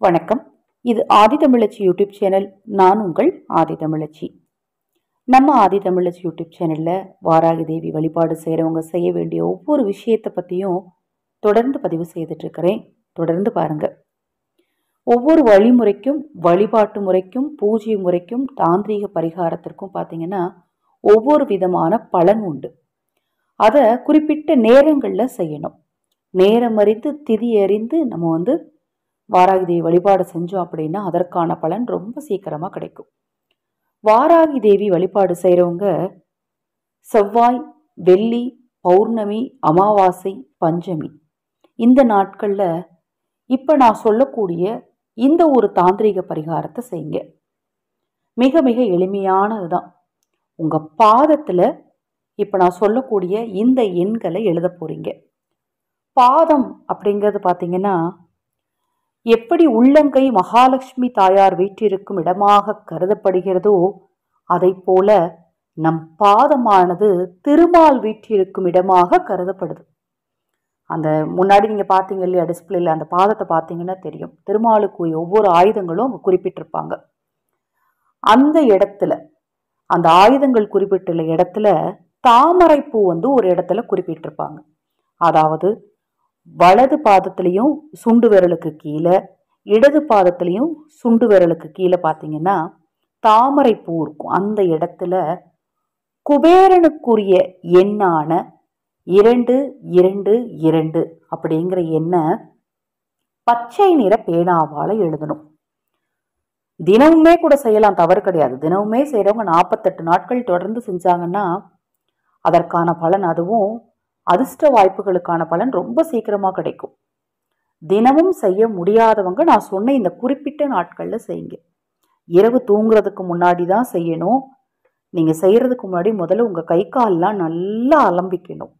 வணக்கம். இது ஆதிதமிழச்சி YouTube channel. நான் உங்கள் ஆதிதமிழச்சி. நம்ம ஆதிதமிழச்சி யூடியூப் சேனல்ல வாராகி தேவி வழிபாடு செய்கிறவங்க செய்ய வேண்டிய ஒவ்வொரு விஷயத்தை பற்றியும் தொடர்ந்து பதிவு செய்துட்டு இருக்கிறேன். தொடர்ந்து பாருங்க. ஒவ்வொரு வழிமுறைக்கும், வழிபாட்டு முறைக்கும், பூஜை முறைக்கும், தாந்திரீக பரிகாரத்திற்கும் பார்த்தீங்கன்னா ஒவ்வொரு விதமான பலன் உண்டு. அதை குறிப்பிட்ட நேரங்களில் செய்யணும். நேரம் அறிந்து திதி அறிந்து நம்ம வாராகி தேவி வழிபாடு செஞ்சோம் அப்படின்னா அதற்கான பலன் ரொம்ப சீக்கிரமாக கிடைக்கும். வாராகி தேவி வழிபாடு செய்கிறவங்க செவ்வாய், வெள்ளி, பௌர்ணமி, அமாவாசை, பஞ்சமி இந்த நாட்களில் இப்போ நான் சொல்லக்கூடிய இந்த ஒரு தாந்திரிக பரிகாரத்தை செய்யுங்க. மிக மிக எளிமையானது தான். உங்கள் பாதத்தில் இப்போ நான் சொல்லக்கூடிய இந்த எண்களை எழுத போகிறீங்க. பாதம் அப்படிங்கிறது பார்த்தீங்கன்னா எப்படி உள்ளங்கை மகாலட்சுமி தாயார் வீற்றிருக்கும் இடமாக கருதப்படுகிறதோ அதை போல நம் பாதமானது திருமால் வீற்றிருக்கும் இடமாக கருதப்படுது. அந்த முன்னாடி நீங்கள் பார்த்தீங்க இல்லையா டிஸ்பிளேல, அந்த பாதத்தை பார்த்தீங்கன்னா தெரியும். திருமாலுக்கு ஒவ்வொரு ஆயுதங்களும் அவங்க குறிப்பிட்டிருப்பாங்க. அந்த இடத்துல, அந்த ஆயுதங்கள் குறிப்பிட்டுள்ள இடத்துல தாமரைப்பூ ஒரு இடத்துல குறிப்பிட்டிருப்பாங்க. அதாவது வலது பாதத்திலையும் சுண்டு விரலுக்கு கீழே, இடது பாதத்திலையும் சுண்டு விரலுக்கு கீழே பார்த்தீங்கன்னா தாமரை பூ இருக்கும். அந்த இடத்துல குபேரனுக்குரிய எண்ணான 222 அப்படிங்கிற எண்ணை பச்சை நிற பேனாவால் எழுதணும். தினமுமே கூட செய்யலாம், தவறு கிடையாது. தினமுமே செய்கிறவங்க 48 நாட்கள் தொடர்ந்து செஞ்சாங்கன்னா அதற்கான பலன், அதுவும் அதிர்ஷ்ட வாய்ப்புகளுக்கான பலன் ரொம்ப சீக்கிரமாக கிடைக்கும். தினமும் செய்ய முடியாதவங்க நான் சொன்ன இந்த குறிப்பிட்ட நாட்களில் செய்யுங்க. இரவு தூங்குறதுக்கு முன்னாடி தான் செய்யணும். நீங்கள் செய்கிறதுக்கு முன்னாடி முதல்ல உங்கள் கை கால்லாம் நல்லா அலம்பிக்கணும்.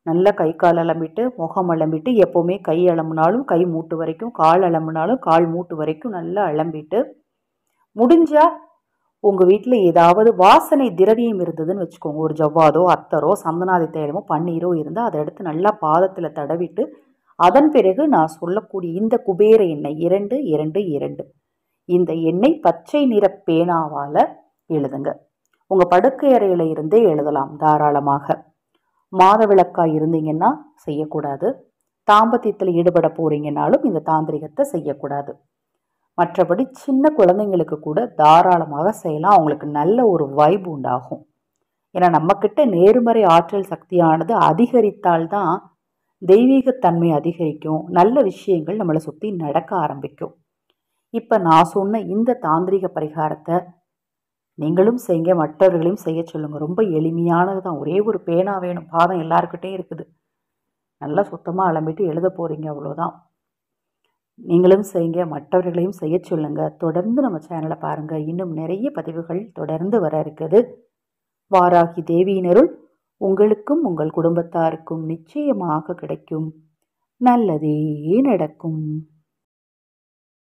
நல்லா கை கால் அலம்பிட்டு, முகம் அலம்பிட்டு, எப்போவுமே கை அலம்புனாலும் கை மூட்டு வரைக்கும், கால் அலம்புனாலும் கால் மூட்டு வரைக்கும் நல்லா அலம்பிட்டு, முடிஞ்சால் உங்கள் வீட்டில் ஏதாவது வாசனை திரவியம் இருந்ததுன்னு வச்சுக்கோங்க. ஒரு ஜவ்வாதோ, அத்தரோ, சந்தனாதி தைலமோ, பன்னீரோ இருந்தால் அதை எடுத்து நல்லா பாதத்தில் தடவிட்டு, அதன் பிறகு நான் சொல்லக்கூடிய இந்த குபேர எண்ணெய் 222 இந்த எண்ணெய் பச்சை நிற பேனாவால் எழுதுங்க. உங்கள் படுக்கை அறையில் இருந்தே எழுதலாம் தாராளமாக. மாதவிளக்காய் இருந்தீங்கன்னா செய்யக்கூடாது. தாம்பத்தியத்தில் ஈடுபட போறீங்கன்னாலும் இந்த தாந்திரிகத்தை செய்யக்கூடாது. மற்றபடி சின்ன குழந்தைங்களுக்கு கூட தாராளமாக செய்யலாம். அவங்களுக்கு நல்ல ஒரு வைப் உண்டாகும். ஏன்னா நம்மக்கிட்ட நேர்மறை ஆற்றல் சக்தியானது அதிகரித்தால்தான் தெய்வீகத்தன்மை அதிகரிக்கும். நல்ல விஷயங்கள் நம்மளை சுற்றி நடக்க ஆரம்பிக்கும். இப்போ நான் சொன்ன இந்த தாந்திரிக பரிகாரத்தை நீங்களும் செய்யுங்க, மற்றவர்களையும் செய்ய சொல்லுங்கள். ரொம்ப எளிமையானது தான். ஒரே ஒரு பேனா வேணும். பாதம் எல்லாருக்கிட்டே இருக்குது. நல்லா சுத்தமாக அலம்பிட்டு எழுத போகிறீங்க, அவ்வளோதான். நீங்களும் செய்யுங்க, மற்றவர்களையும் செய்ய சொல்லுங்க. தொடர்ந்து நம்ம சேனலை பாருங்கள். இன்னும் நிறைய பதிவுகள் தொடர்ந்து வர இருக்குது. வாராகி தேவியினருள் உங்களுக்கும் உங்கள் குடும்பத்தாருக்கும் நிச்சயமாக கிடைக்கும். நல்லதே நடக்கும்.